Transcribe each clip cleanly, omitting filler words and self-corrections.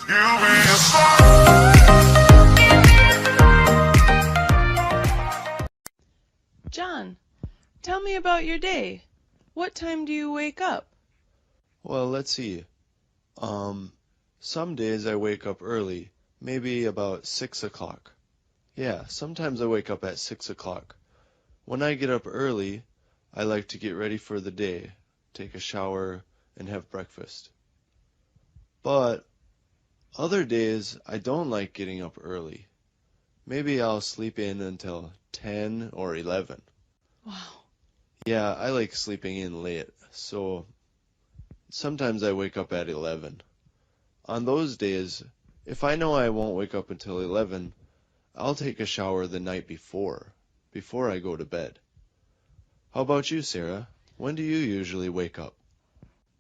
You'll be a star. John, tell me about your day. What time do you wake up? Well, let's see. Some days I wake up early, maybe about 6 o'clock. Yeah, sometimes I wake up at 6 o'clock. When I get up early, I like to get ready for the day, take a shower, and have breakfast. But other days, I don't like getting up early. Maybe I'll sleep in until 10 or 11. Wow. Yeah, I like sleeping in late, so sometimes I wake up at 11. On those days, if I know I won't wake up until 11, I'll take a shower the night before I go to bed. How about you, Sarah? When do you usually wake up?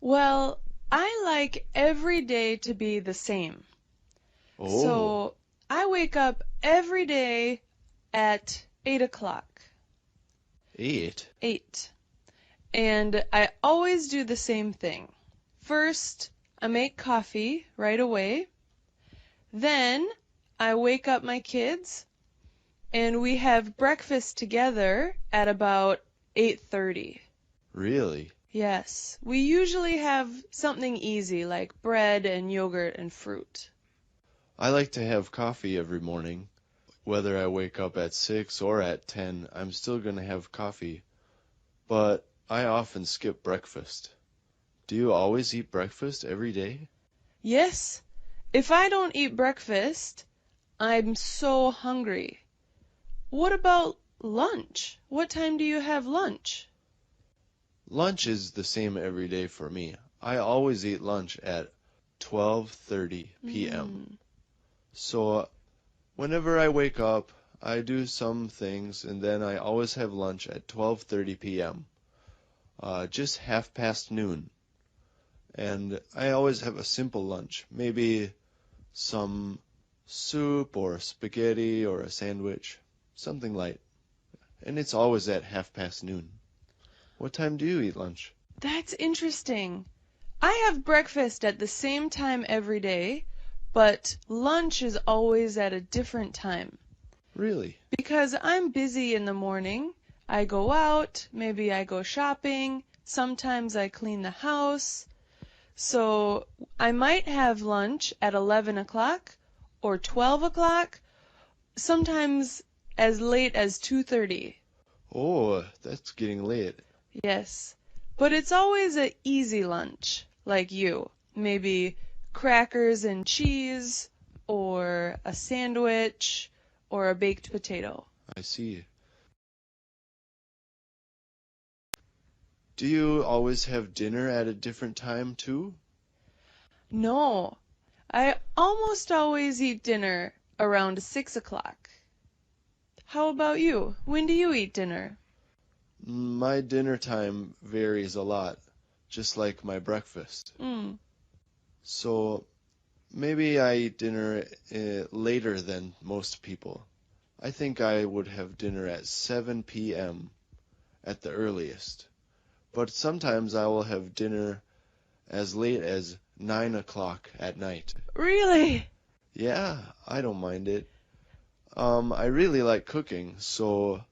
Well, I like every day to be the same. Oh, So I wake up every day at 8 o'clock. 8? 8. And I always do the same thing. First, I make coffee right away. Then I wake up my kids and we have breakfast together at about 8:30. Really? Yes, we usually have something easy like bread and yogurt and fruit. I like to have coffee every morning. Whether I wake up at 6 or at 10, I'm still going to have coffee. But I often skip breakfast. Do you always eat breakfast every day? Yes, if I don't eat breakfast, I'm so hungry. What about lunch? What time do you have lunch? Lunch is the same every day for me. I always eat lunch at 12:30 p.m. So whenever I wake up, I do some things and then I always have lunch at 12:30 p.m. Just half past noon. And I always have a simple lunch, maybe some soup or spaghetti or a sandwich, something light. And it's always at half past noon. What time do you eat lunch? That's interesting. I have breakfast at the same time every day, but lunch is always at a different time. Really? Because I'm busy in the morning. I go out, maybe I go shopping, sometimes I clean the house. So I might have lunch at 11 o'clock or 12 o'clock, sometimes as late as 2:30. Oh, that's getting late. Yes, but it's always an easy lunch, like you. Maybe crackers and cheese, or a sandwich, or a baked potato. I see. Do you always have dinner at a different time too? No, I almost always eat dinner around 6 o'clock. How about you? When do you eat dinner? My dinner time varies a lot, just like my breakfast. Mm. So maybe I eat dinner later than most people. I think I would have dinner at 7 p.m. at the earliest. But sometimes I will have dinner as late as 9 o'clock at night. Really? Yeah, I don't mind it. I really like cooking, so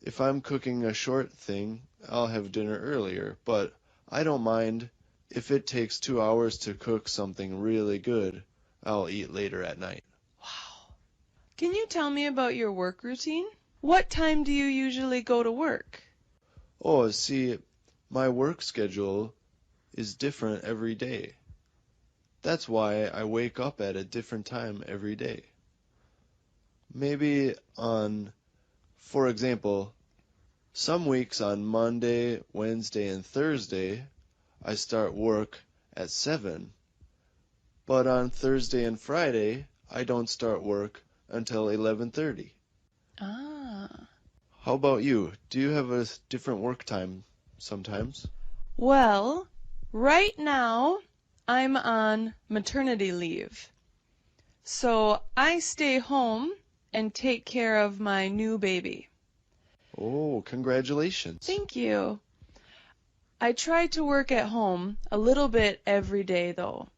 if I'm cooking a short thing, I'll have dinner earlier, but I don't mind if it takes 2 hours to cook something really good, I'll eat later at night. Wow. Can you tell me about your work routine? What time do you usually go to work? Oh, see, my work schedule is different every day. That's why I wake up at a different time every day. Maybe for example, some weeks on Monday, Wednesday, and Thursday, I start work at 7, but on Thursday and Friday, I don't start work until 11:30. Ah. How about you? Do you have a different work time sometimes? Well, right now I'm on maternity leave. So I stay home and take care of my new baby. Oh, congratulations. Thank you. I try to work at home a little bit every day though.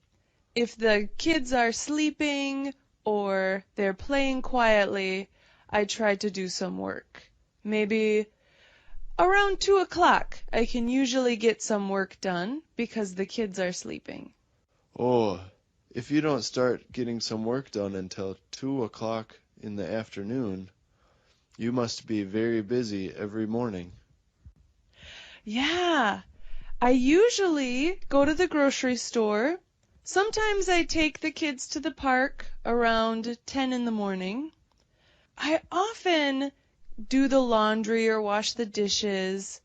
if the kids are sleeping or they're playing quietly, I try to do some work. Maybe around 2 o'clock, I can usually get some work done because the kids are sleeping. Oh, if you don't start getting some work done until 2 o'clock in the afternoon, you must be very busy every morning. Yeah, I usually go to the grocery store. Sometimes I take the kids to the park around 10 in the morning. I often do the laundry or wash the dishes.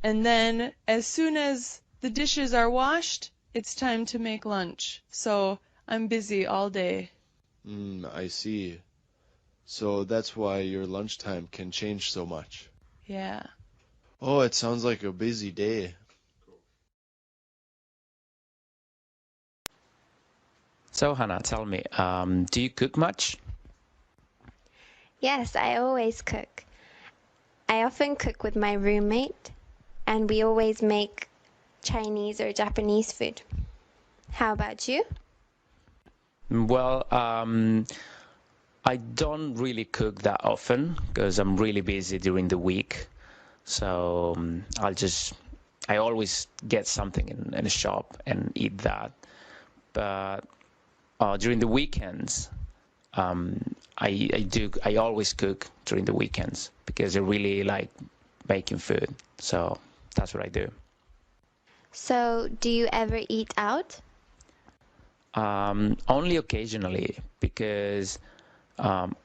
And then as soon as the dishes are washed, it's time to make lunch. So I'm busy all day. I see. So that's why your lunchtime can change so much. Yeah. Oh, it sounds like a busy day. So, Hannah, tell me, do you cook much? Yes, I always cook. I often cook with my roommate, and we always make Chinese or Japanese food. How about you? Well, I don't really cook that often because I'm really busy during the week. So I always get something in a shop and eat that. But during the weekends, I always cook during the weekends because I really like making food. So that's what I do. So, do you ever eat out? Only occasionally because I'm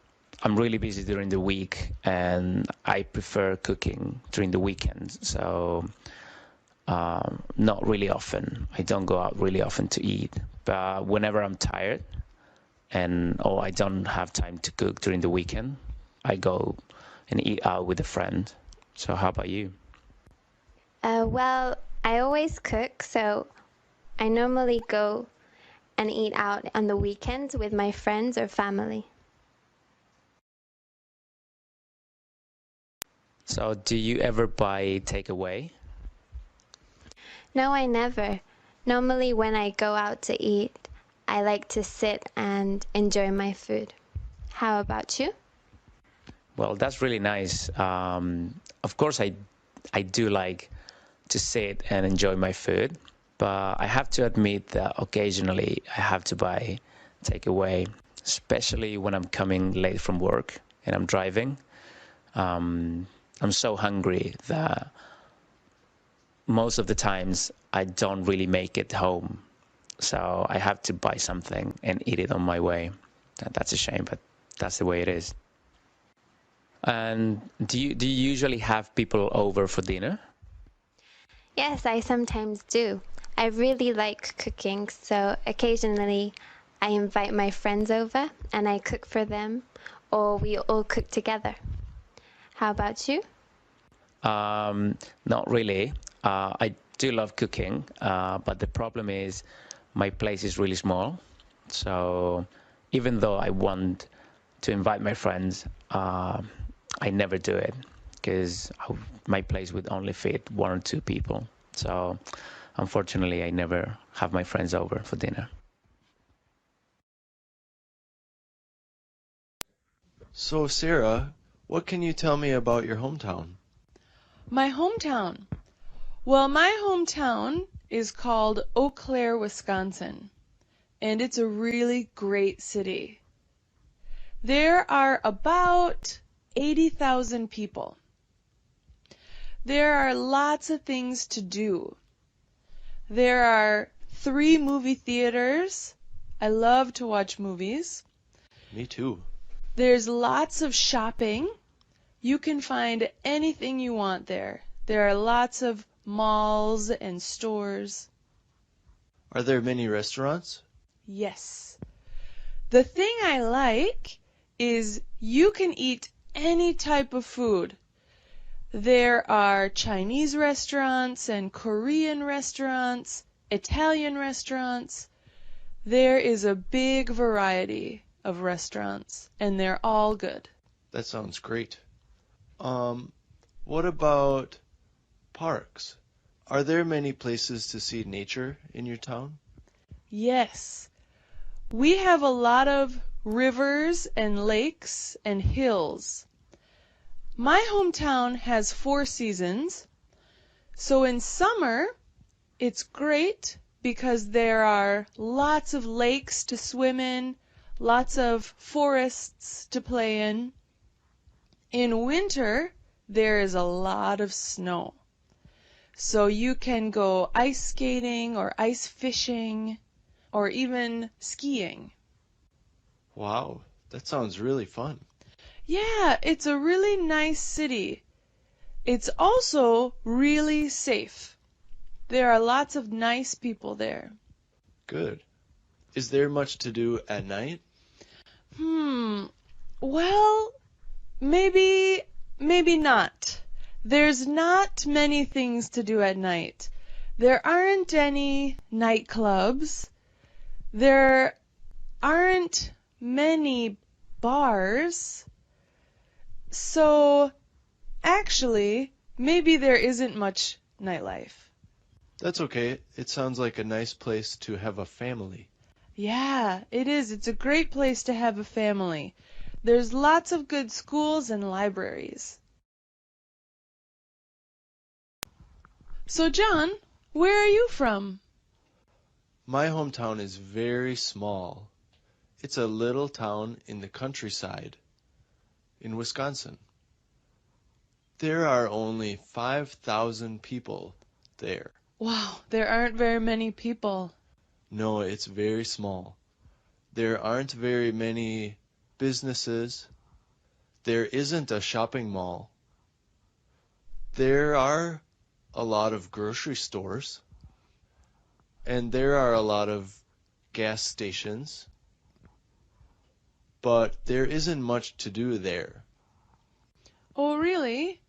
really busy during the week and I prefer cooking during the weekends. So not really often. I don't go out really often to eat. But whenever I'm tired and I don't have time to cook during the weekend, I go and eat out with a friend. So how about you? Well, I always cook, so I normally go and eat out on the weekends with my friends or family. So do you ever buy takeaway? No, I never. Normally, when I go out to eat, I like to sit and enjoy my food. How about you? Well, that's really nice. Of course, I do like to sit and enjoy my food, but I have to admit that occasionally I have to buy takeaway, especially when I'm coming late from work and I'm driving. I'm so hungry that most of the times I don't really make it home. So I have to buy something and eat it on my way. That's a shame, but that's the way it is. And do you usually have people over for dinner? Yes, I sometimes do. I really like cooking, so occasionally I invite my friends over and I cook for them, or we all cook together. How about you? Not really. I do love cooking, but the problem is my place is really small. So even though I want to invite my friends, I never do it because my place would only fit one or two people. So unfortunately, I never have my friends over for dinner. So, Sarah, what can you tell me about your hometown? My hometown. Well, my hometown is called Eau Claire, Wisconsin, and it's a really great city. There are about 80,000 people. There are lots of things to do. There are 3 movie theaters. I love to watch movies. Me too. There's lots of shopping. You can find anything you want there. There are lots of malls and stores. Are there many restaurants? Yes. The thing I like is you can eat any type of food. There are Chinese restaurants and Korean restaurants, Italian restaurants. There is a big variety of restaurants, and they're all good. That sounds great. What about parks? Are there many places to see nature in your town? Yes, We have a lot of rivers and lakes and hills. My hometown has 4 seasons. So in summer, it's great because there are lots of lakes to swim in, lots of forests to play in. In winter, there is a lot of snow. So you can go ice skating or ice fishing or even skiing. Wow, that sounds really fun. Yeah, it's a really nice city. It's also really safe. There are lots of nice people there. Good. Is there much to do at night? Well, maybe not. There's not many things to do at night. There aren't any nightclubs. There aren't many bars. So, actually, maybe there isn't much nightlife. That's okay. It sounds like a nice place to have a family. Yeah, it is. It's a great place to have a family. There's lots of good schools and libraries. So, John, where are you from? My hometown is very small. It's a little town in the countryside in Wisconsin. There are only 5,000 people there. Wow, there aren't very many people. No, it's very small. There aren't very many businesses. There isn't a shopping mall. There are a lot of grocery stores. And there are a lot of gas stations. But there isn't much to do there. Oh, really?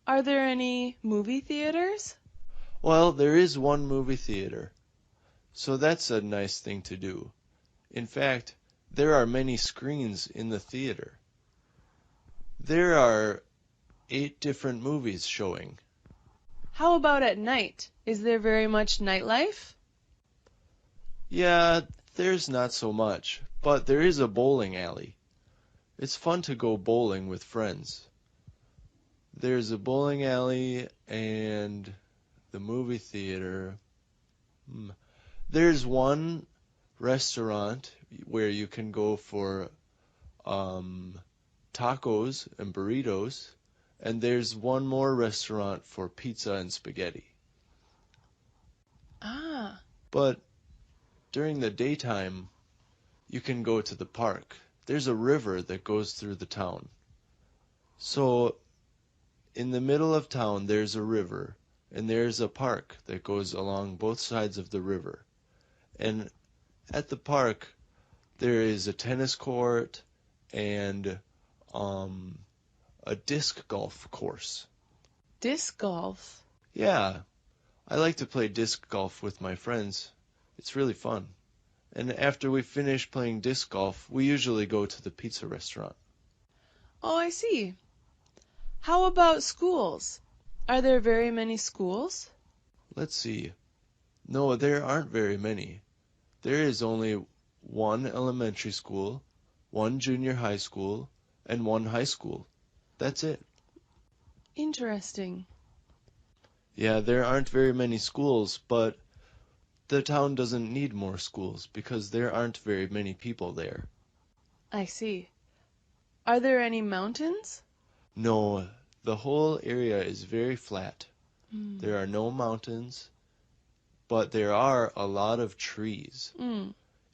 Are there any movie theaters? Well, there is one movie theater. So that's a nice thing to do. In fact, there are many screens in the theater. There are 8 different movies showing. How about at night? Is there very much nightlife? Yeah, there's not so much, but there is a bowling alley. It's fun to go bowling with friends. There's a bowling alley and the movie theater. There's one restaurant where you can go for tacos and burritos, and there's one more restaurant for pizza and spaghetti. Ah, But during the daytime, you can go to the park. There's a river that goes through the town. So in the middle of town, there's a river, and there's a park that goes along both sides of the river. And at the park, there is a tennis court and a disc golf course. disc golf. Yeah, I like to play disc golf with my friends. It's really fun. And after we finish playing disc golf, we usually go to the pizza restaurant. Oh, I see. How about schools? Are there very many schools? Let's see. No, there aren't very many. There is only one elementary school, one junior high school, and one high school. That's it. Interesting. Yeah, there aren't very many schools, but the town doesn't need more schools because there aren't very many people there. I see. Are there any mountains? No, the whole area is very flat. There are no mountains, but there are a lot of trees.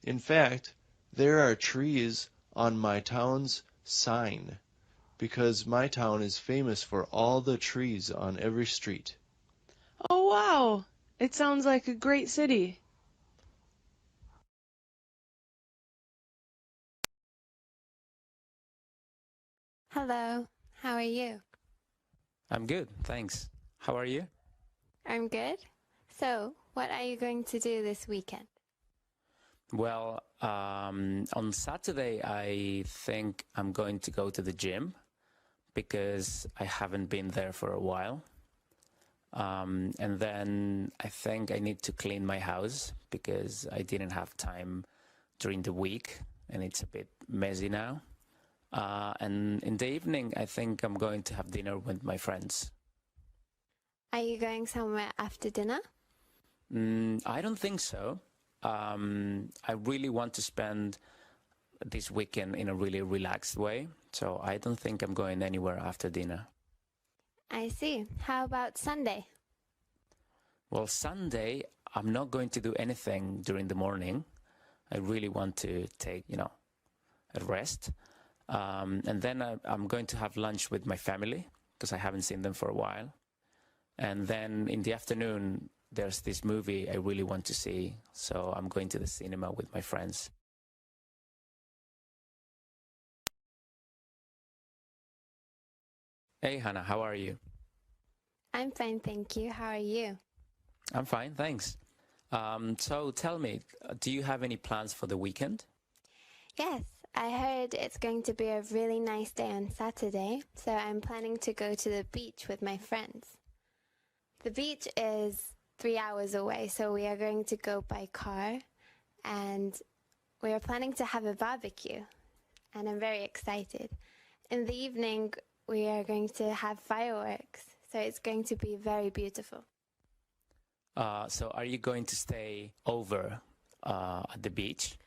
In fact, there are trees on my town's sign because my town is famous for all the trees on every street. Oh, wow. It sounds like a great city. Hello, how are you? I'm good, thanks. How are you? I'm good. So, what are you going to do this weekend? Well, on Saturday, I think I'm going to go to the gym because I haven't been there for a while. And then I think I need to clean my house because I didn't have time during the week, and it's a bit messy now. And in the evening, I think I'm going to have dinner with my friends. Are you going somewhere after dinner? I don't think so. I really want to spend this weekend in a really relaxed way, so I don't think I'm going anywhere after dinner. I see. How about Sunday? Well, Sunday, I'm not going to do anything during the morning. I really want to take, a rest. And then I'm going to have lunch with my family because I haven't seen them for a while. And then in the afternoon, there's this movie I really want to see. So I'm going to the cinema with my friends. Hey, Hannah, how are you? I'm fine, thank you. How are you? I'm fine, thanks. So tell me, do you have any plans for the weekend? Yes, I heard it's going to be a really nice day on Saturday, so I'm planning to go to the beach with my friends. The beach is 3 hours away, so we are going to go by car, and we are planning to have a barbecue, and I'm very excited. In the evening, we are going to have fireworks, so it's going to be very beautiful. So are you going to stay over at the beach?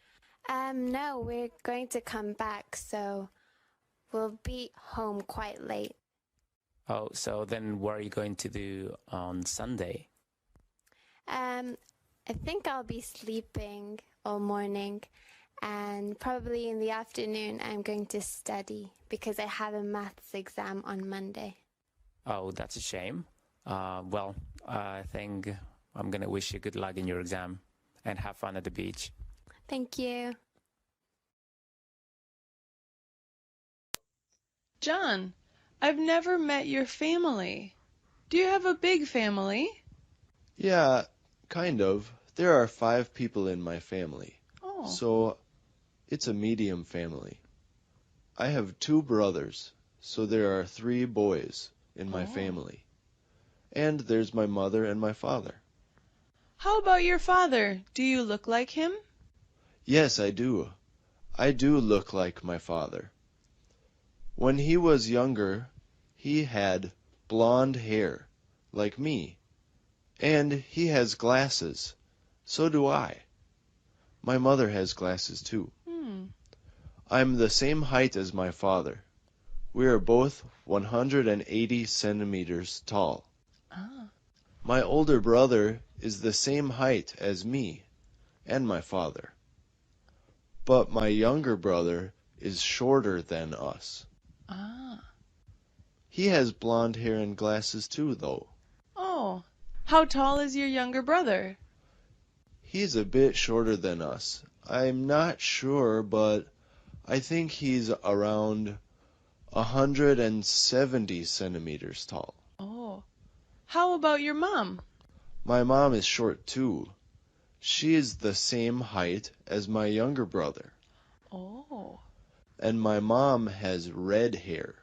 No, we're going to come back, so we'll be home quite late. Oh, so then what are you going to do on Sunday? I think I'll be sleeping all morning, and probably in the afternoon I'm going to study because I have a maths exam on Monday. Oh, that's a shame. Well, I think I'm going to wish you good luck in your exam and have fun at the beach. Thank you. John, I've never met your family. Do you have a big family? Yeah, kind of. There are 5 people in my family. Oh. So it's a medium family. I have 2 brothers, so there are 3 boys in my family. And there's my mother and my father. How about your father? Do you look like him? Yes, I do. I do look like my father. When he was younger, he had blonde hair, like me. And he has glasses. So do I. My mother has glasses too. I'm the same height as my father. We are both 180 centimeters tall. My older brother is the same height as me and my father. But my younger brother is shorter than us. He has blonde hair and glasses too, though. Oh. How tall is your younger brother? He's a bit shorter than us. I'm not sure, but I think he's around 170 centimeters tall. Oh. How about your mom? My mom is short too. She is the same height as my younger brother. Oh. And my mom has red hair.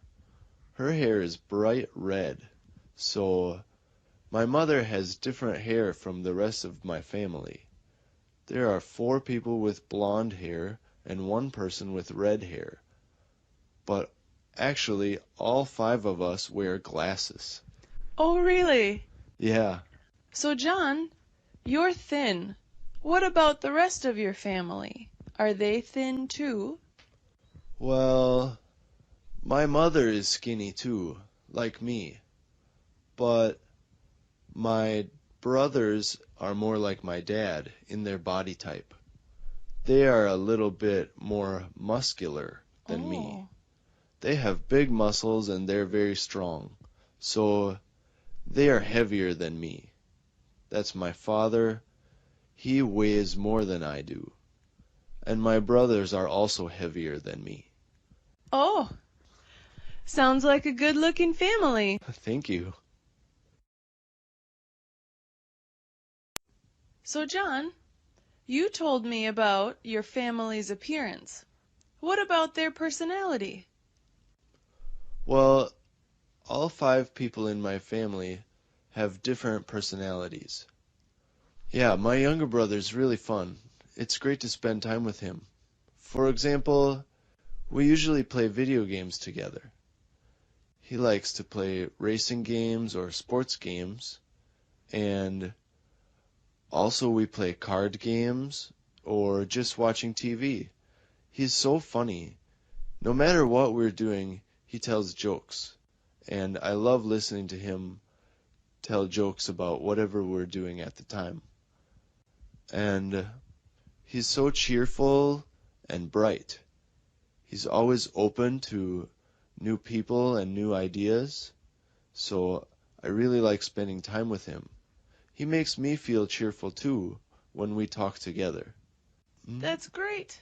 Her hair is bright red. So my mother has different hair from the rest of my family. There are 4 people with blonde hair and 1 person with red hair. But actually, all 5 of us wear glasses. Oh, really? Yeah. So, John, you're thin. What about the rest of your family? Are they thin too? Well, my mother is skinny too, like me. But my brothers are more like my dad in their body type. They are a little bit more muscular than me. They have big muscles and they're very strong. So they are heavier than me. That's my father. He weighs more than I do. And my brothers are also heavier than me. Oh. Sounds like a good-looking family. Thank you. So, John, you told me about your family's appearance. What about their personality? Well, all 5 people in my family have different personalities. Yeah, my younger brother's really fun. it's great to spend time with him. For example, we usually play video games together. He likes to play racing games or sports games, and also we play card games or just watching TV. He's so funny. No matter what we're doing, he tells jokes, and I love listening to him tell jokes about whatever we're doing at the time. And he's so cheerful and bright. He's always open to new people and new ideas, so I really like spending time with him. He makes me feel cheerful too when we talk together. That's great.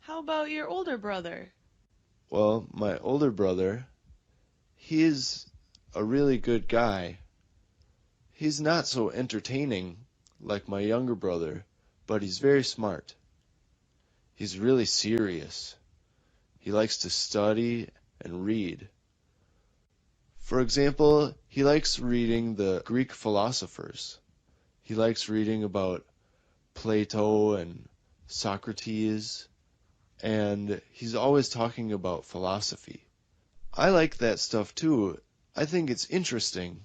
How about your older brother? Well, my older brother, he's a really good guy. He's not so entertaining like my younger brother, but he's very smart. He's really serious. He likes to study and read. For example, he likes reading the Greek philosophers. He likes reading about Plato and Socrates, and he's always talking about philosophy. I like that stuff too. I think it's interesting,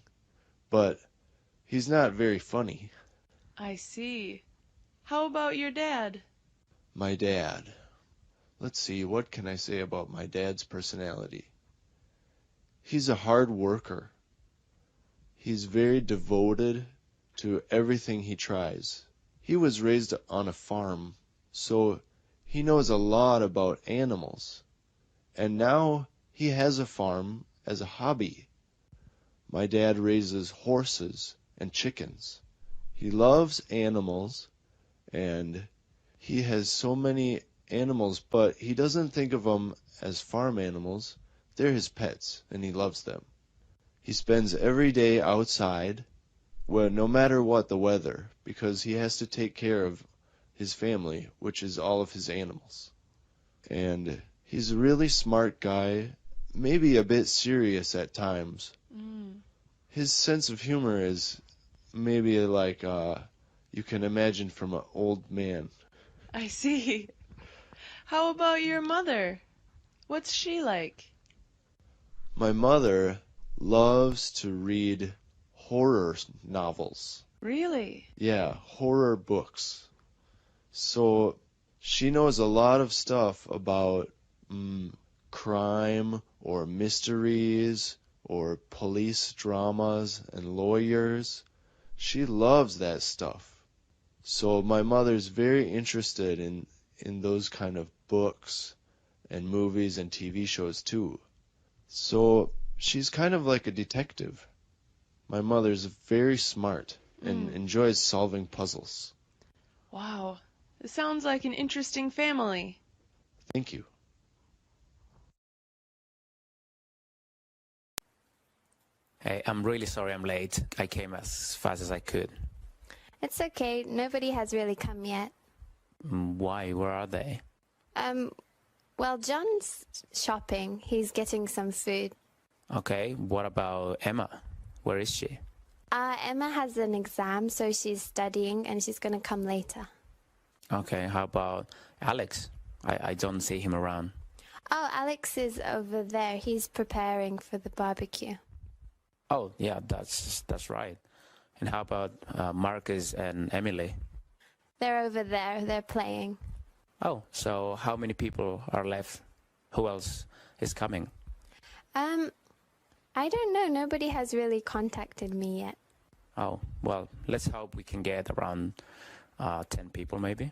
but he's not very funny. I see. How about your dad? My dad. Let's see, what can I say about my dad's personality? He's a hard worker. He's very devoted to everything he tries. He was raised on a farm, so he knows a lot about animals. And now he has a farm as a hobby. My dad raises horses and chickens. He loves animals, and he has so many animals, but he doesn't think of them as farm animals. They're his pets, and he loves them. He spends every day outside, well, no matter what the weather, because he has to take care of his family, which is all of his animals. And he's a really smart guy, maybe a bit serious at times. His sense of humor is maybe like you can imagine from an old man. I see. How about your mother? What's she like? My mother loves to read horror novels. Really? Yeah, horror books. So she knows a lot of stuff about crime or mysteries or police dramas and lawyers. She loves that stuff. So my mother's very interested in those kind of books and movies and TV shows too. So she's kind of like a detective. My mother's very smart and enjoys solving puzzles. Wow. It sounds like an interesting family. Thank you. Hey, I'm really sorry I'm late. I came as fast as I could. It's okay. Nobody has really come yet. Why? Where are they? Well, John's shopping. He's getting some food. Okay, what about Emma? Where is she? Emma has an exam, so she's studying and she's going to come later. Okay, how about Alex? I don't see him around. Oh, Alex is over there. He's preparing for the barbecue. Oh, yeah, that's right. And how about Marcus and Emily? They're over there. They're playing. Oh, so how many people are left? Who else is coming? I don't know. Nobody has really contacted me yet. Oh, well, let's hope we can get around 10 people maybe.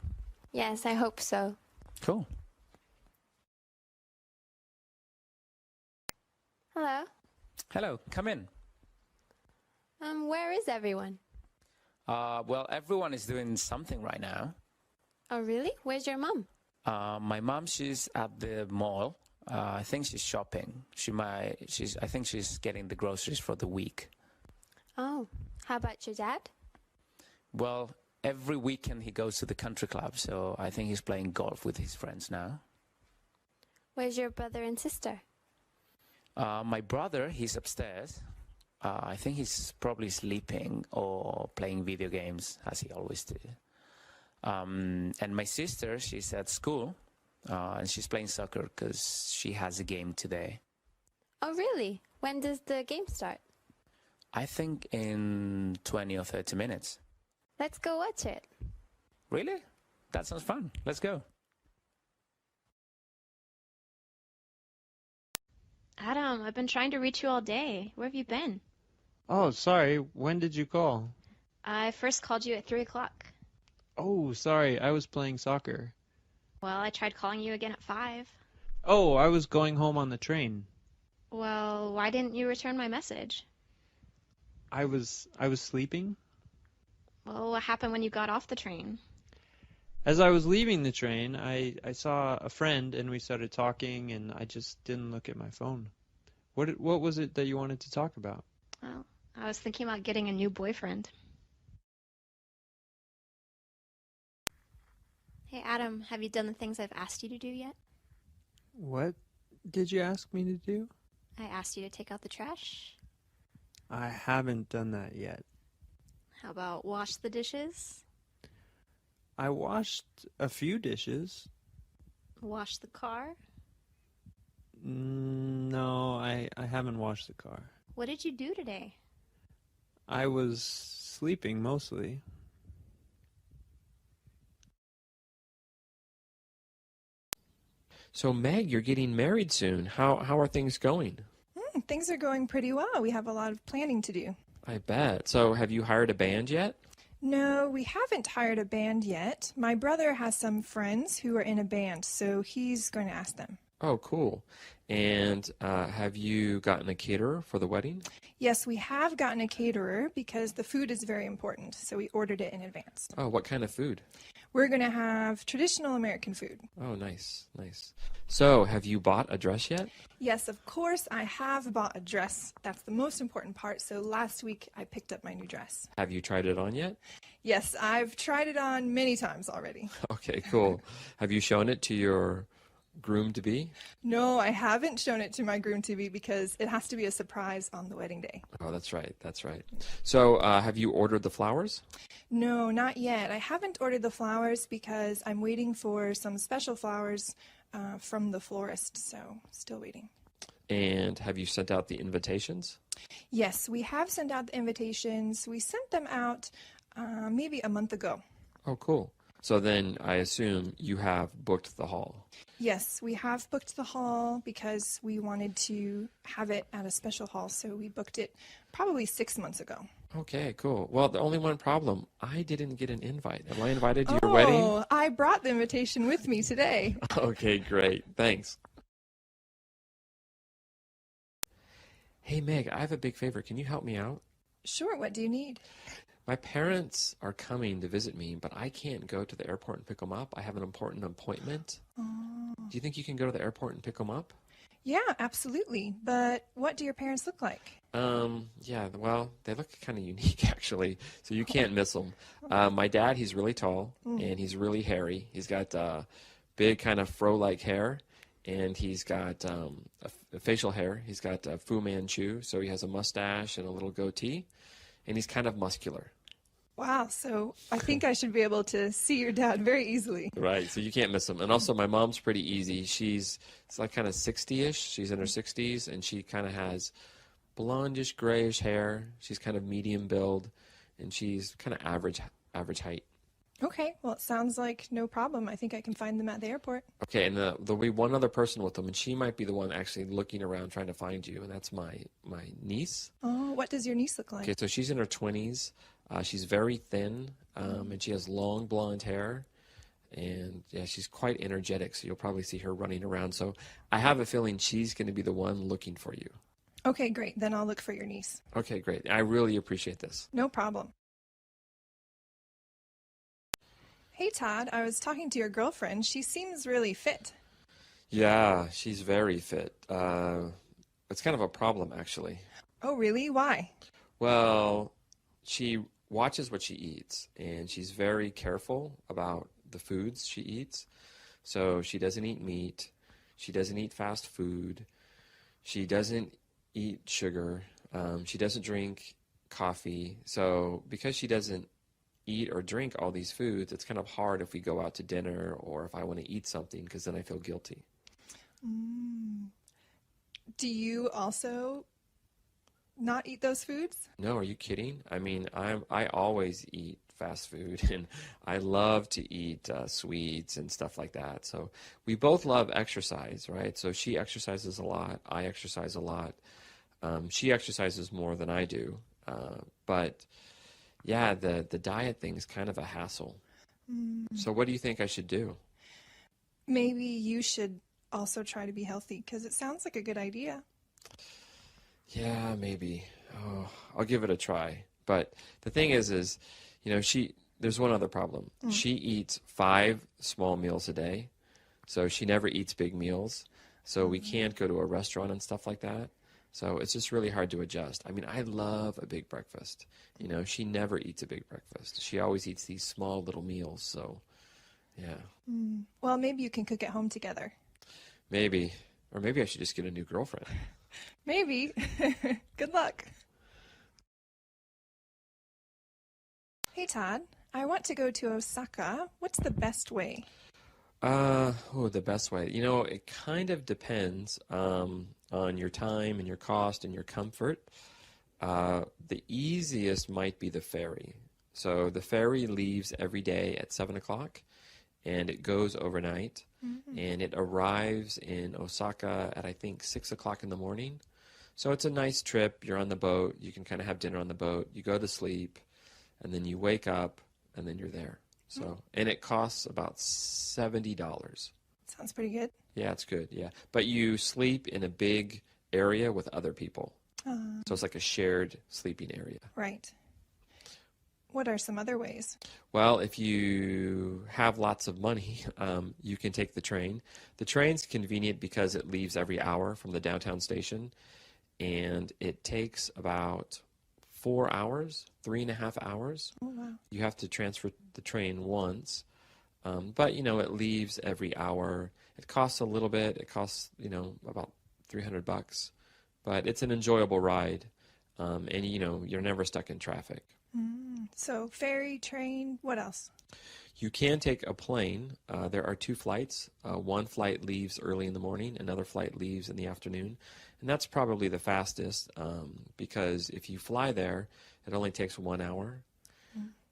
Yes, I hope so. Cool. Hello. Hello, come in. Where is everyone? Well, everyone is doing something right now. Oh, really? Where's your mom? My mom, she's at the mall. I think she's shopping. I think she's getting the groceries for the week. Oh, how about your dad? Well, every weekend he goes to the country club, so I think he's playing golf with his friends now. Where's your brother and sister? My brother, he's upstairs. I think he's probably sleeping or playing video games, as he always did. And my sister, she's at school, and she's playing soccer because she has a game today. Oh, really? When does the game start? I think in 20 or 30 minutes. Let's go watch it. Really? That sounds fun. Let's go. Adam, I've been trying to reach you all day. Where have you been? Oh, sorry. When did you call? I first called you at 3 o'clock. Oh, sorry. I was playing soccer. Well, I tried calling you again at 5. Oh, I was going home on the train. Well, why didn't you return my message? I was sleeping. Well, what happened when you got off the train? As I was leaving the train, I saw a friend and we started talking and I just didn't look at my phone. What was it that you wanted to talk about? Well, I was thinking about getting a new boyfriend. Hey, Adam, have you done the things I've asked you to do yet? What did you ask me to do? I asked you to take out the trash. I haven't done that yet. How about wash the dishes? I washed a few dishes. Wash the car? No, I haven't washed the car. What did you do today? I was sleeping mostly. So Meg, you're getting married soon. How are things going? Things are going pretty well. We have a lot of planning to do. I bet. So have you hired a band yet? No, we haven't hired a band yet. My brother has some friends who are in a band, so he's going to ask them. Oh, cool. And have you gotten a caterer for the wedding? Yes, we have gotten a caterer because the food is very important, so we ordered it in advance. Oh, what kind of food? We're going to have traditional American food. Oh, nice, nice. So have you bought a dress yet? Yes, of course, I have bought a dress. That's the most important part, so last week I picked up my new dress. Have you tried it on yet? Yes, I've tried it on many times already. Okay, cool. Have you shown it to your groom-to-be? No, I haven't shown it to my groom-to-be because it has to be a surprise on the wedding day. Oh, that's right, that's right. So have you ordered the flowers? No, not yet. I haven't ordered the flowers because I'm waiting for some special flowers from the florist, so still waiting. And have you sent out the invitations? Yes, we have sent out the invitations. We sent them out maybe a month ago. Oh, cool. So then I assume you have booked the hall. Yes, we have booked the hall because we wanted to have it at a special hall, so we booked it probably 6 months ago. Okay, cool. Well, the only one problem, I didn't get an invite. Am I invited to your wedding? Oh, I brought the invitation with me today. Okay, great. Thanks. Hey, Meg, I have a big favor. Can you help me out? Sure, what do you need? My parents are coming to visit me, but I can't go to the airport and pick them up. I have an important appointment. Oh. Do you think you can go to the airport and pick them up? Yeah, absolutely. But what do your parents look like? Yeah, well, they look kind of unique, actually, so you can't miss them. My dad, he's really tall, and he's really hairy. He's got big kind of fro-like hair, and he's got a facial hair. He's got Fu Manchu, so he has a mustache and a little goatee, and he's kind of muscular. Wow, so I think I should be able to see your dad very easily. Right, so you can't miss him. And also, my mom's pretty easy. It's like kind of 60-ish. She's in her 60s, and she kind of has blondish, grayish hair. She's kind of medium build, and she's kind of average height. Okay, well, it sounds like no problem. I think I can find them at the airport. Okay, and there'll be one other person with them, and she might be the one actually looking around trying to find you, and that's my niece. Oh, what does your niece look like? Okay, so she's in her 20s. She's very thin, and she has long blonde hair. And, yeah, she's quite energetic, so you'll probably see her running around. So I have a feeling she's going to be the one looking for you. Okay, great. Then I'll look for your niece. Okay, great. I really appreciate this. No problem. Hey, Todd, I was talking to your girlfriend. She seems really fit. Yeah, she's very fit. It's kind of a problem, actually. Oh, really? Why? Well, she watches what she eats, and she's very careful about the foods she eats. So she doesn't eat meat. She doesn't eat fast food. She doesn't eat sugar. She doesn't drink coffee. So because she doesn't eat or drink all these foods, it's kind of hard if we go out to dinner or if I want to eat something because then I feel guilty. Do you also not eat those foods? No, are you kidding? I mean, I always eat fast food and I love to eat sweets and stuff like that. So we both love exercise, right? So she exercises a lot. I exercise a lot. She exercises more than I do. But yeah, the diet thing is kind of a hassle. So what do you think I should do? Maybe you should also try to be healthy because it sounds like a good idea. Yeah, maybe. Oh, I'll give it a try. But the thing is, you know, there's one other problem. She eats 5 small meals a day, so she never eats big meals. So we can't go to a restaurant and stuff like that. So it's just really hard to adjust. I mean, I love a big breakfast. You know, she never eats a big breakfast. She always eats these small little meals. So, yeah. Well, maybe you can cook at home together. Maybe. Or maybe I should just get a new girlfriend. Maybe. Good luck. Hey, Todd. I want to go to Osaka. What's the best way? The best way. You know, it kind of depends on your time and your cost and your comfort. The easiest might be the ferry. So the ferry leaves every day at 7 o'clock, and it goes overnight, and it arrives in Osaka at, I think, 6 o'clock in the morning. So it's a nice trip. You're on the boat. You can kind of have dinner on the boat. You go to sleep, and then you wake up, and then you're there. So, and it costs about $70. Sounds pretty good. Yeah, it's good. Yeah. But you sleep in a big area with other people. So it's like a shared sleeping area. Right. What are some other ways? Well, if you have lots of money, you can take the train. The train's convenient because it leaves every hour from the downtown station, and it takes about 4 hours, 3.5 hours. Oh, wow. You have to transfer the train once, but, you know, it leaves every hour. It costs a little bit. It costs, you know, about $300, but it's an enjoyable ride, and, you know, you're never stuck in traffic. So ferry, train, what else? You can take a plane. There are 2 flights. One flight leaves early in the morning. Another flight leaves in the afternoon. And that's probably the fastest because if you fly there, it only takes 1 hour.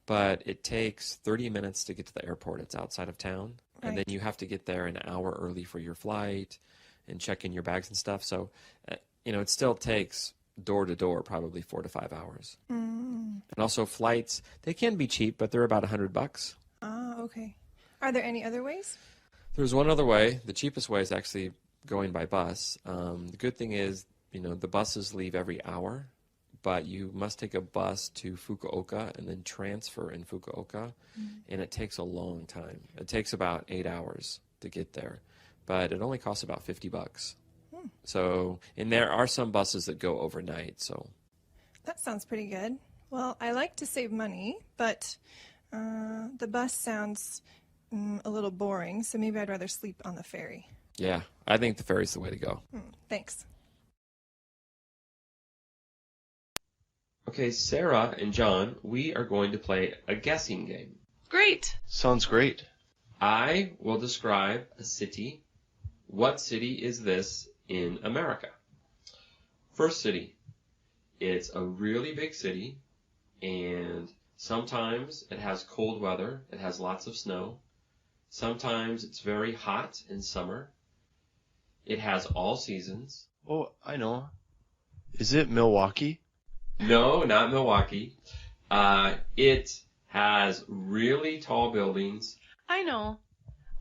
But it takes 30 minutes to get to the airport. It's outside of town. Right. And then you have to get there an hour early for your flight and check in your bags and stuff. So, you know, it still takes door to door probably 4 to 5 hours. And also flights, they can be cheap, but they're about $100. Ah, okay. Are there any other ways? There's one other way. The cheapest way is actually going by bus. The good thing is, you know, the buses leave every hour, but you must take a bus to Fukuoka and then transfer in Fukuoka, and it takes a long time. It takes about 8 hours to get there, but it only costs about $50. So, and there are some buses that go overnight, so. That sounds pretty good. Well, I like to save money, but the bus sounds a little boring, so maybe I'd rather sleep on the ferry. Yeah, I think the ferry's the way to go. Thanks. Okay, Sarah and John, we are going to play a guessing game. Great. Sounds great. I will describe a city. What city is this in America? First city. It's a really big city, and sometimes it has cold weather. It has lots of snow. Sometimes it's very hot in summer. It has all seasons. Oh, I know. Is it Milwaukee? No, not Milwaukee. It has really tall buildings. I know.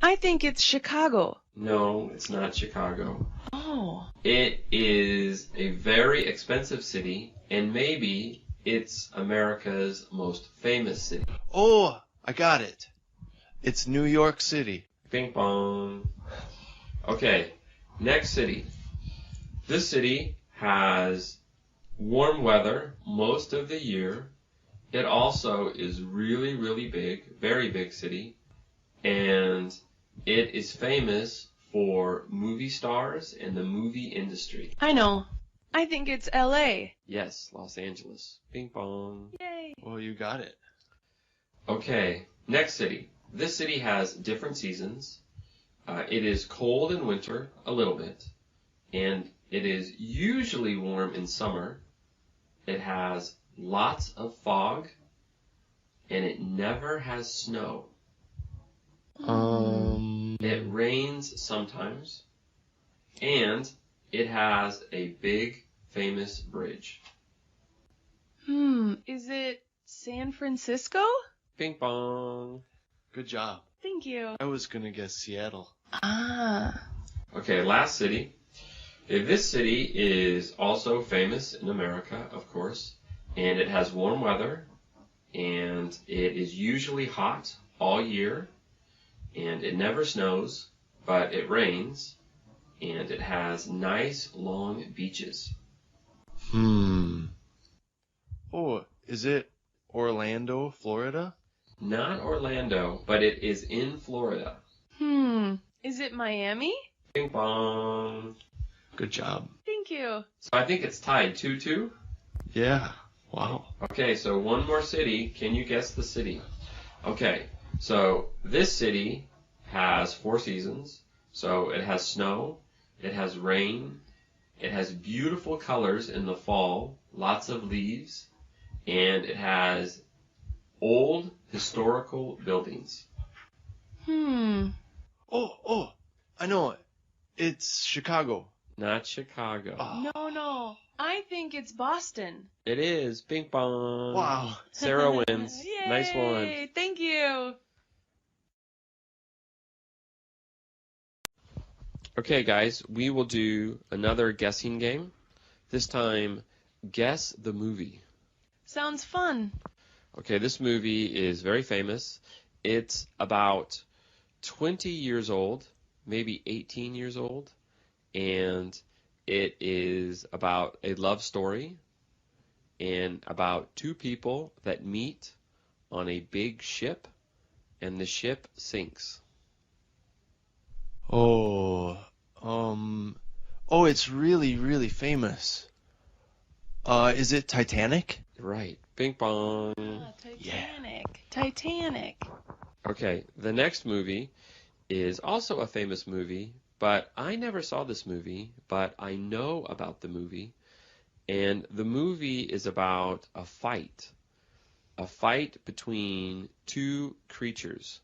I think it's Chicago. No, it's not Chicago. Oh. It is a very expensive city, and maybe it's America's most famous city. Oh, I got it. It's New York City. Bing bong. Okay, next city. This city has warm weather most of the year. It also is really, really big, very big city, and it is famous for movie stars and the movie industry. I know. I think it's LA. Yes, Los Angeles. Bing bong. Yay. Well, you got it. Okay, next city. This city has different seasons. It is cold in winter, a little bit, and it is usually warm in summer. It has lots of fog, and it never has snow. It rains sometimes, and it has a big, famous bridge. Is it San Francisco? Ping pong. Good job. Thank you. I was gonna guess Seattle. Ah. Okay, last city. Okay, this city is also famous in America, of course, and it has warm weather, and it is usually hot all year, and it never snows, but it rains, and it has nice long beaches. Oh, is it Orlando, Florida? Not Orlando, but it is in Florida. Is it Miami? Ping pong. Good job. Thank you. So I think it's tied 2-2. Yeah. Wow. Okay, so one more city. Can you guess the city? Okay, so this city has 4 seasons. So it has snow, it has rain, it has beautiful colors in the fall, lots of leaves, and it has old historical buildings. Oh, I know it. It's Chicago. Not Chicago. No. I think it's Boston. It is. Ping pong. Wow. Sarah wins. Yay! Nice one. Thank you. Okay, guys, we will do another guessing game. This time, guess the movie. Sounds fun. Okay, this movie is very famous. It's about 20 years old, maybe 18 years old, and it is about a love story and about 2 people that meet on a big ship, and the ship sinks. It's really, really famous. Is it Titanic? Right. Ping pong. Titanic. Okay, the next movie is also a famous movie, but I never saw this movie, but I know about the movie. And the movie is about a fight between 2 creatures.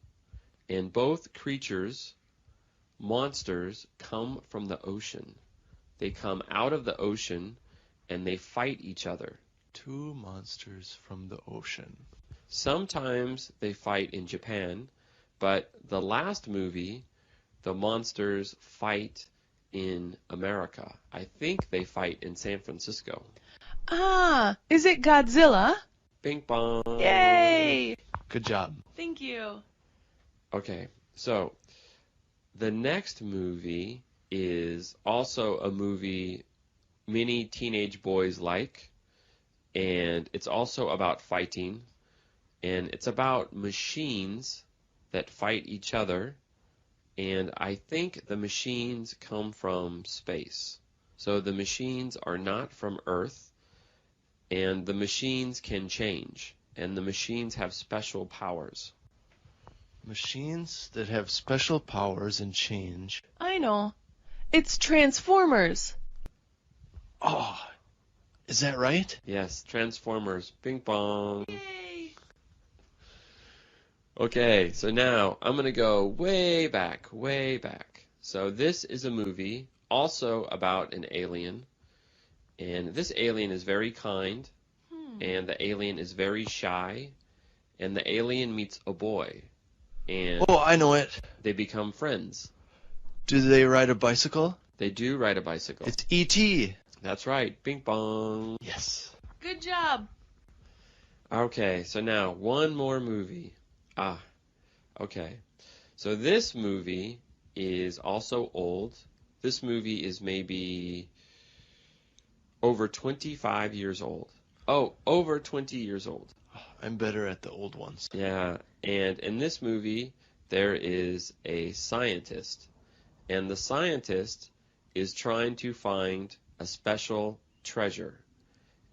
And both creatures, monsters, come from the ocean. They come out of the ocean and they fight each other. 2 monsters from the ocean. Sometimes they fight in Japan, but the last movie, the monsters fight in America. I think they fight in San Francisco. Is it Godzilla? Ping pong. Yay! Good job. Thank you. Okay, so the next movie is also a movie many teenage boys like, and it's also about fighting, and it's about machines that fight each other, and I think the machines come from space. So the machines are not from Earth, and the machines can change, and the machines have special powers. Machines that have special powers and change. I know. It's Transformers. Oh, is that right? Yes, Transformers. Ping pong. Yay! Okay, so now I'm going to go way back. So this is a movie also about an alien. And this alien is very kind. And the alien is very shy. And the alien meets a boy. And Oh, I know it. they become friends. Do they ride a bicycle? They do ride a bicycle. It's E.T. That's right. Ping pong. Yes. Good job. Okay, so now one more movie. Okay. So this movie is also old. This movie is maybe over 25 years old. Oh, over 20 years old. I'm better at the old ones. Yeah, and in this movie, there is a scientist. And the scientist is trying to find a special treasure.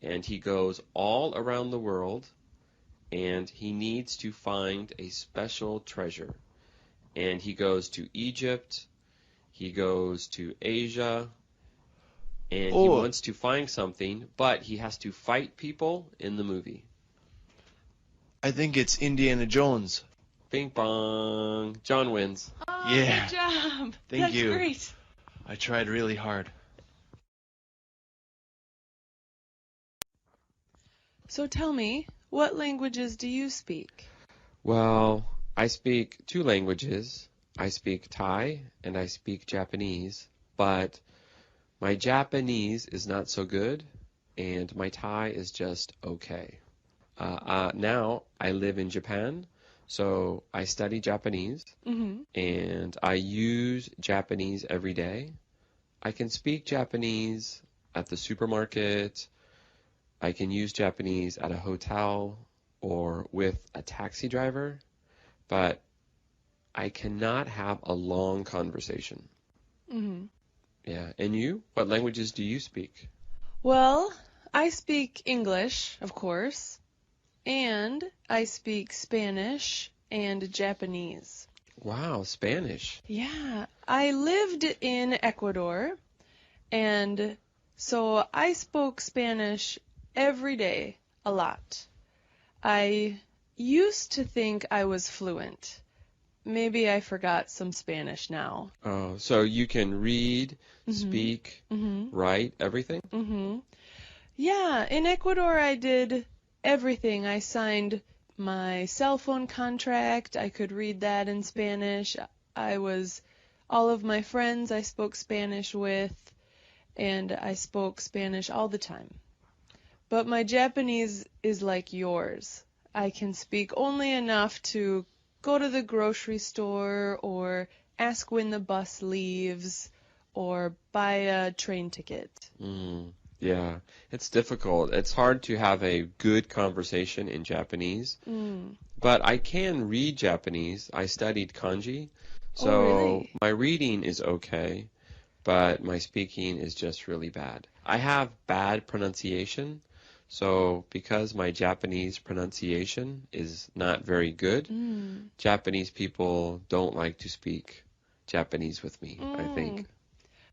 And he goes all around the world, and he needs to find a special treasure. And he goes to Egypt, he goes to Asia, and he Oh. wants to find something, but he has to fight people in the movie. I think it's Indiana Jones. Bing bong. John wins. Oh, Yeah. good job. Thank That's you. great. I tried really hard. So tell me, what languages do you speak? Well, I speak two languages. I speak Thai and I speak Japanese, but my Japanese is not so good, and my Thai is just okay. Now I live in Japan, so I study Japanese, Mm-hmm. and I use Japanese every day. I can speak Japanese at the supermarket. I can use Japanese at a hotel or with a taxi driver, but I cannot have a long conversation. Mm-hmm. Yeah. And you? What languages do you speak? Well, I speak English, of course, and I speak Spanish and Japanese. Wow, Spanish. Yeah, I lived in Ecuador, and so I spoke Spanish every day, a lot. I used to think I was fluent. Maybe I forgot some Spanish now. Oh, so you can read, Mhm. speak, Mm-hmm. write, everything? Mm-hmm. Yeah, in Ecuador I did everything. I signed my cell phone contract. I could read that in Spanish. All of my friends I spoke Spanish with, and I spoke Spanish all the time. But my Japanese is like yours. I can speak only enough to go to the grocery store or ask when the bus leaves or buy a train ticket. Yeah, it's difficult. It's hard to have a good conversation in Japanese, but I can read Japanese. I studied kanji, so really? my reading is okay, but my speaking is just really bad. I have bad pronunciation, so because my Japanese pronunciation is not very good, Japanese people don't like to speak Japanese with me, I think.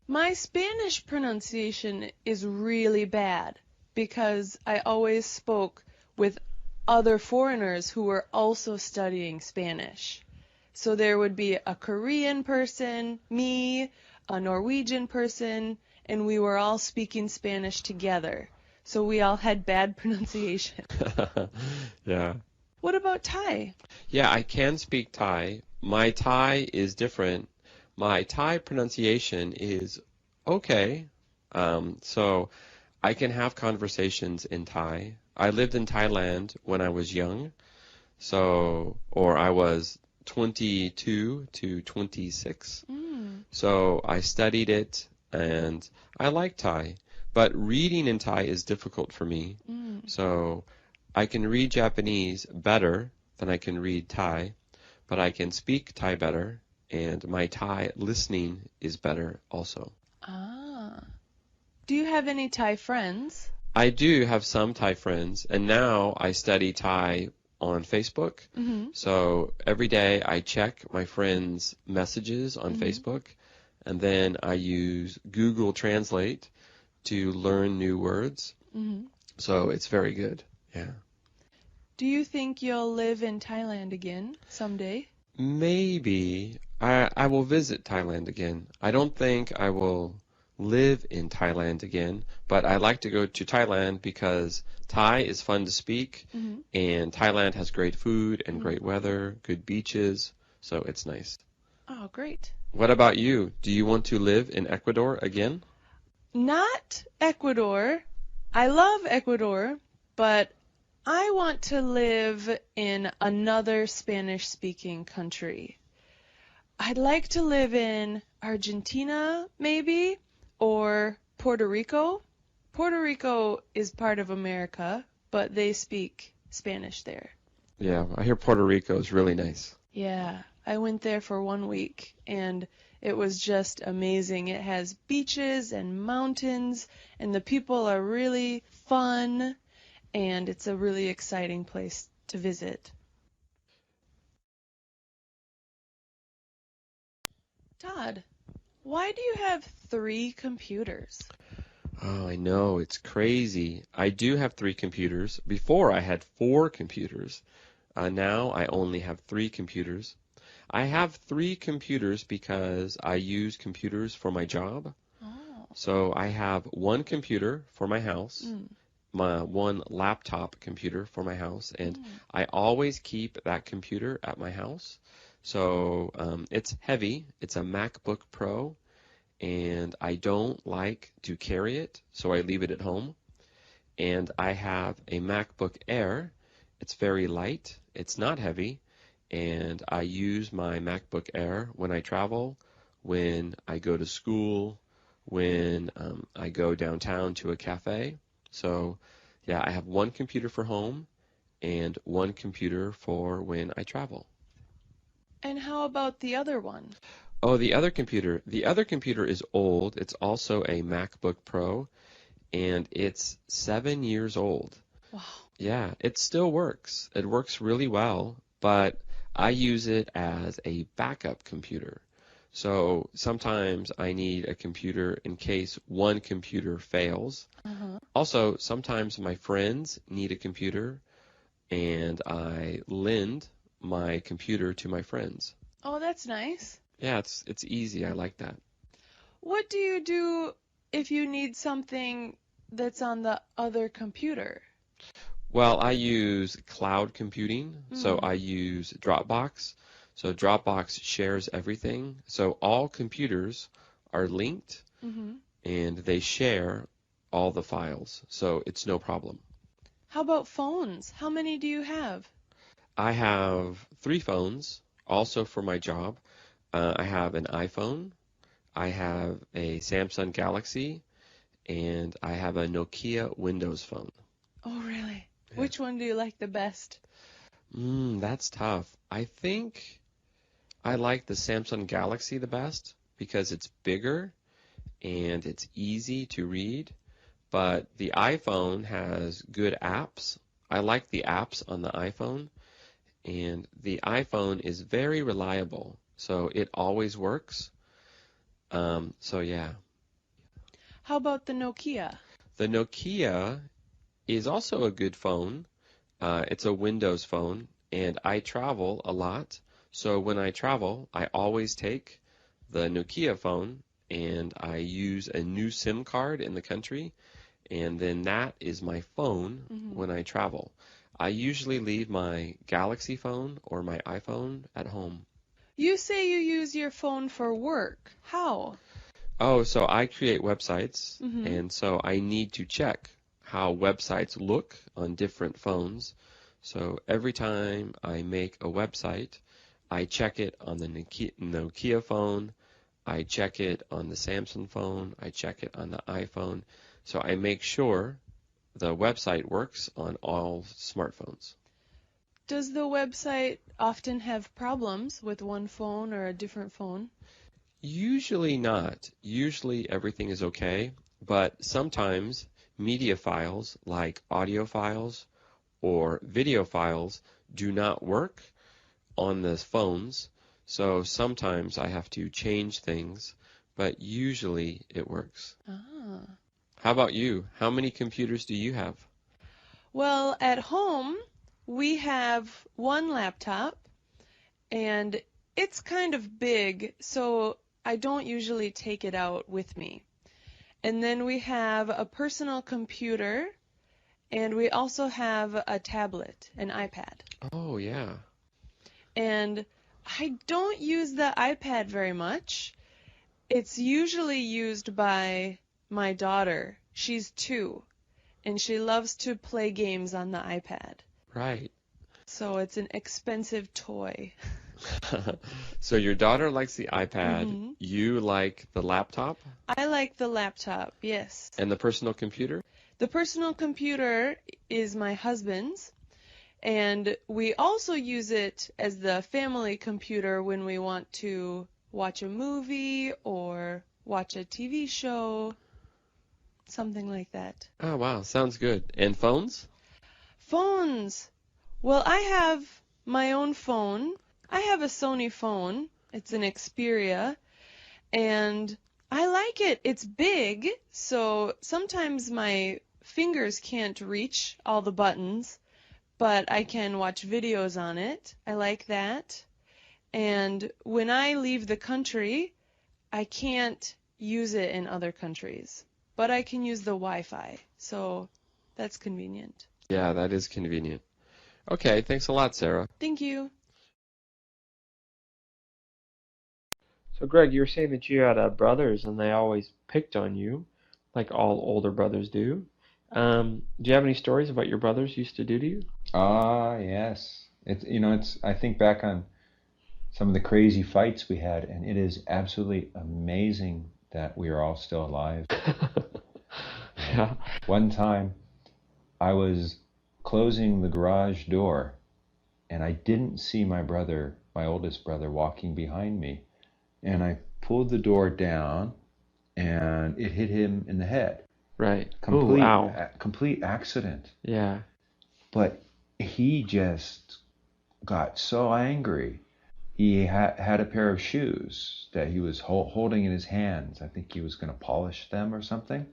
My Spanish pronunciation is really bad because I always spoke with other foreigners who were also studying Spanish. So there would be a Korean person, me, a Norwegian person, and we were all speaking Spanish together. So we all had bad pronunciation. Yeah. What about Thai? Yeah, I can speak Thai. My Thai is different. My Thai pronunciation is okay. So I can have conversations in Thai. I lived in Thailand when I was young, or I was 22 to 26. So I studied it and I like Thai. But reading in Thai is difficult for me. So I can read Japanese better than I can read Thai, but I can speak Thai better, and my Thai listening is better also. Ah. Do you have any Thai friends? I do have some Thai friends, and now I study Thai on Facebook. So every day I check my friends' messages on Facebook, and then I use Google Translate to learn new words. So it's very good. Yeah. Do you think you'll live in Thailand again someday? Maybe I will visit Thailand again. I don't think I will live in Thailand again, but I like to go to Thailand because Thai is fun to speak, and Thailand has great food and great weather, good beaches, so it's nice. Oh, great. What about you? Do you want to live in Ecuador again? Not Ecuador. I love Ecuador, but I want to live in another Spanish-speaking country. I'd like to live in Argentina, maybe, or Puerto Rico. Puerto Rico is part of America, but they speak Spanish there. Yeah, I hear Puerto Rico is really nice. Yeah, I went there for 1 week, and it was just amazing. It has beaches and mountains, and the people are really fun, and it's a really exciting place to visit. Todd, why do you have 3 computers? Oh, I know, it's crazy. I do have 3 computers. Before I had 4 computers. Now I only have 3 computers. I have 3 computers because I use computers for my job. Oh. So I have 1 computer for my house, my 1 laptop computer for my house, and I always keep that computer at my house. So it's heavy. It's a MacBook Pro, and I don't like to carry it, so I leave it at home. And I have a MacBook Air. It's very light. It's not heavy, and I use my MacBook Air when I travel, when I go to school, when I go downtown to a cafe. So, yeah, I have 1 computer for home and 1 computer for when I travel. And how about the other one? Oh, the other computer. The other computer is old. It's also a MacBook Pro, and it's 7 years old. Wow. Yeah, it still works. It works really well, but I use it as a backup computer. So sometimes I need a computer in case 1 computer fails. Also, sometimes my friends need a computer, and I lend my computer to my friends. Oh, that's nice. Yeah, it's easy. I like that. What do you do if you need something that's on the other computer? Well, I use cloud computing, so I use Dropbox. So Dropbox shares everything. So all computers are linked, and they share all the files. So it's no problem. How about phones? How many do you have? I have 3 phones, also for my job. I have an iPhone, I have a Samsung Galaxy, and I have a Nokia Windows phone. Oh, really? Which one do you like the best? That's tough. I think I like the Samsung Galaxy the best because it's bigger and it's easy to read, but the iPhone has good apps. I like the apps on the iPhone, and the iPhone is very reliable, so it always works. So yeah. How about the Nokia? The Nokia is also a good phone. It's a Windows phone, and I travel a lot. So when I travel, I always take the Nokia phone, and I use a new SIM card in the country, and then that is my phone when I travel. I usually leave my Galaxy phone or my iPhone at home. You say you use your phone for work. How? Oh, so I create websites, and so I need to check how websites look on different phones. So every time I make a website, I check it on the Nokia phone, I check it on the Samsung phone, I check it on the iPhone. So I make sure the website works on all smartphones. Does the website often have problems with one phone or a different phone? Usually not. Usually everything is okay, but sometimes media files like audio files or video files do not work on the phones, so sometimes I have to change things, but usually it works. Ah. How about you? How many computers do you have? Well, at home, we have one laptop, and it's kind of big, so I don't usually take it out with me. And then we have a personal computer, and we also have a tablet, an iPad. Oh, yeah. And I don't use the iPad very much. It's usually used by my daughter. She's 2, and she loves to play games on the iPad. Right. So it's an expensive toy. So your daughter likes the iPad, you like the laptop, I like the laptop, yes. and the personal computer? The personal computer is my husband's, and we also use it as the family computer when we want to watch a movie or watch a TV show, something like that. Oh, wow. Sounds good. And phones? Phones! Well, I have my own phone. I have a Sony phone. It's an Xperia, and I like it. It's big, so sometimes my fingers can't reach all the buttons, but I can watch videos on it. I like that. And when I leave the country, I can't use it in other countries, but I can use the Wi-Fi, so that's convenient. Yeah, that is convenient. Okay, thanks a lot, Sarah. Thank you. So, Greg, you were saying that you had brothers and they always picked on you, like all older brothers do. Do you have any stories about your brothers used to do to you? Ah, yes. It's I think back on some of the crazy fights we had, and it is absolutely amazing that we are all still alive. Yeah. One time, I was closing the garage door, and I didn't see my brother, my oldest brother, walking behind me. And I pulled the door down, and it hit him in the head. Right. Complete, Ooh, ow. complete accident. Yeah. But he just got so angry. He had a pair of shoes that he was holding in his hands. I think he was going to polish them or something.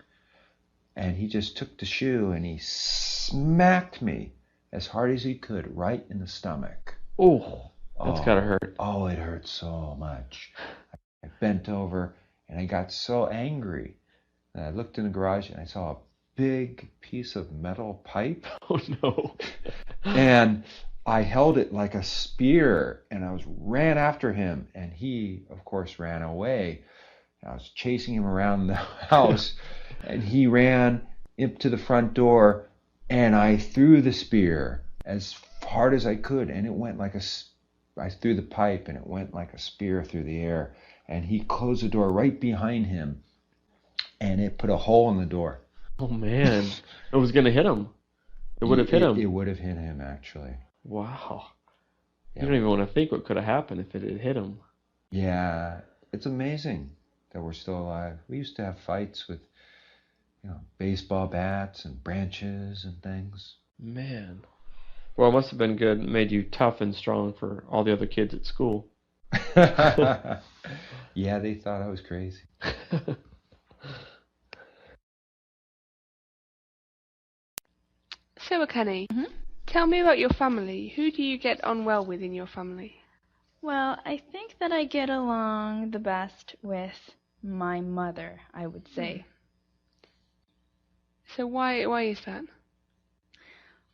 And he just took the shoe and he smacked me as hard as he could right in the stomach. Oh, that's gotta hurt. Oh, it hurt so much. I bent over and I got so angry. And I looked in the garage and I saw a big piece of metal pipe. Oh no. And I held it like a spear and I ran after him, and he, of course, ran away. I was chasing him around the house, and he ran up to the front door, and I threw the spear as hard as I could, and it went like I threw the pipe, and it went like a spear through the air, and he closed the door right behind him, and it put a hole in the door. Oh man. It was gonna hit him. It would have hit him. It would have hit him, actually. Wow. Yeah. You don't even want to think what could have happened if it had hit him. Yeah, it's amazing that we're still alive. We used to have fights with, baseball bats and branches and things. Man. Well, it must have been good. It made you tough and strong for all the other kids at school. Yeah, they thought I was crazy. So, Kenny, tell me about your family. Who do you get on well with in your family? Well, I think that I get along the best with my mother, I would say. So why is that?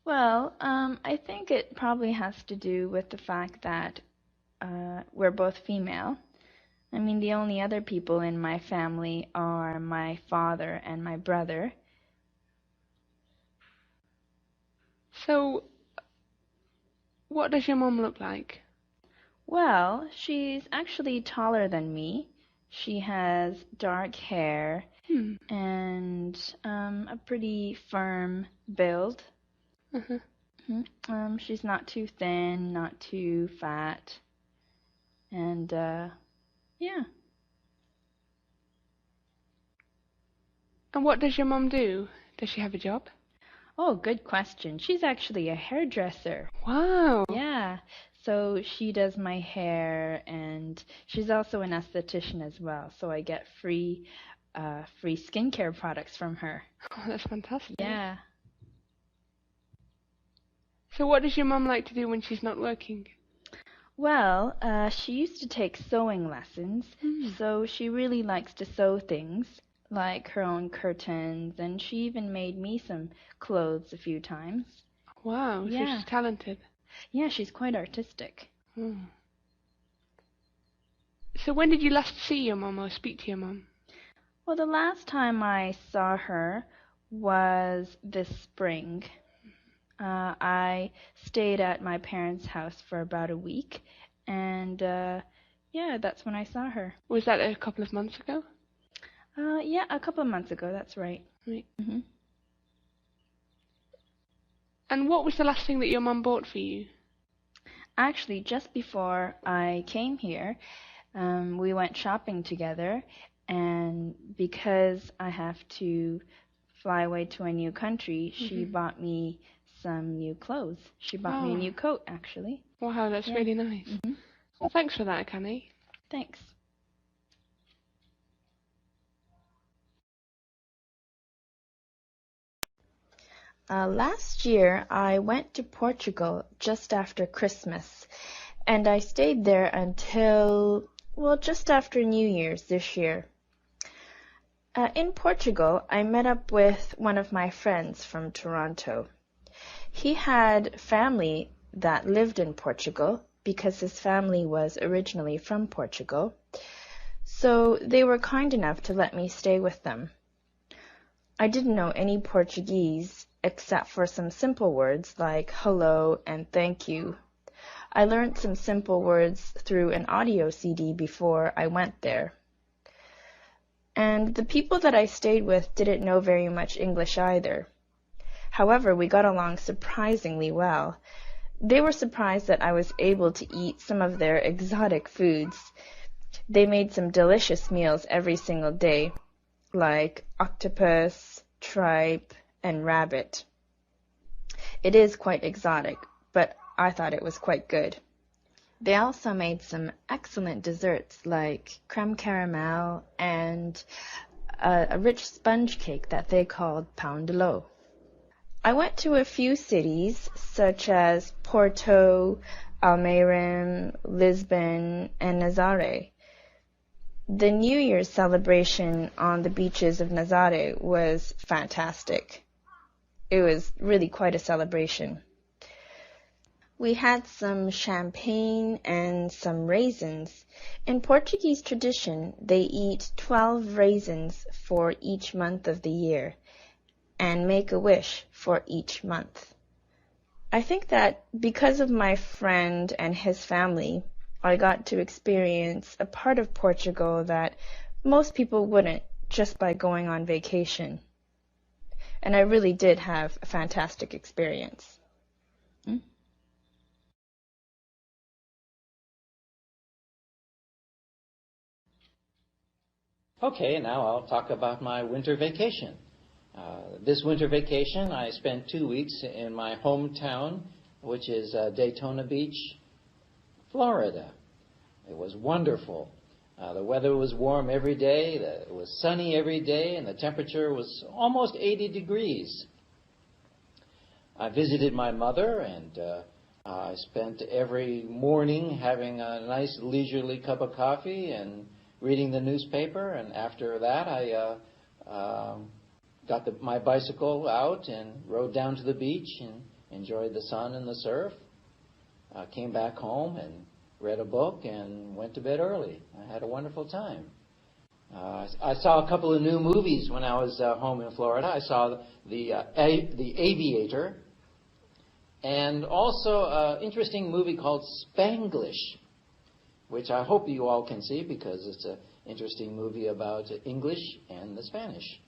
Well, I think it probably has to do with the fact that we're both female. I mean, the only other people in my family are my father and my brother. So, what does your mom look like? Well, she's actually taller than me. She has dark hair and a pretty firm build. She's not too thin, not too fat, and yeah. And what does your mom do? Does she have a job? Oh, good question. She's actually a hairdresser. Wow. Yeah. So she does my hair, and she's also an esthetician as well. So I get free skincare products from her. Oh, that's fantastic. Yeah. So what does your mom like to do when she's not working? Well, she used to take sewing lessons, so she really likes to sew things, like her own curtains, and she even made me some clothes a few times. Wow, so Yeah. she's talented. Yeah, she's quite artistic. So when did you last see your mom or speak to your mom? Well, the last time I saw her was this spring. I stayed at my parents' house for about a week, and yeah, that's when I saw her. Was that a couple of months ago? Yeah, a couple of months ago, that's right. Right. Mm-hmm. And what was the last thing that your mom bought for you? Actually, just before I came here, we went shopping together, and because I have to fly away to a new country, she bought me some new clothes. She bought me a new coat, actually. Wow, that's really nice. Well, thanks for that, Canny. Thanks. Last year, I went to Portugal just after Christmas, and I stayed there until, well, just after New Year's this year. In Portugal, I met up with one of my friends from Toronto. He had family that lived in Portugal because his family was originally from Portugal, so they were kind enough to let me stay with them. I didn't know any Portuguese except for some simple words like hello and thank you. I learned some simple words through an audio CD before I went there. And the people that I stayed with didn't know very much English either. However, we got along surprisingly well. They were surprised that I was able to eat some of their exotic foods. They made some delicious meals every single day, like octopus, tripe, and rabbit. It is quite exotic, but I thought it was quite good. They also made some excellent desserts like creme caramel and a rich sponge cake that they called pão de ló. I went to a few cities such as Porto, Almeirim, Lisbon, and Nazaré. The New Year's celebration on the beaches of Nazaré was fantastic. It was really quite a celebration. We had some champagne and some raisins. In Portuguese tradition, they eat 12 raisins for each month of the year and make a wish for each month. I think that because of my friend and his family, I got to experience a part of Portugal that most people wouldn't just by going on vacation. And I really did have a fantastic experience. Okay, now I'll talk about my winter vacation. This winter vacation, I spent 2 weeks in my hometown, which is Daytona Beach, Florida. It was wonderful. The weather was warm every day, it was sunny every day, and the temperature was almost 80 degrees. I visited my mother, and I spent every morning having a nice leisurely cup of coffee and reading the newspaper, and after that I got my bicycle out and rode down to the beach and enjoyed the sun and the surf. Came back home and read a book and went to bed early. I had a wonderful time. I saw a couple of new movies when I was home in Florida. I saw the Aviator and also an interesting movie called Spanglish, which I hope you all can see because it's an interesting movie about English and the Spanish.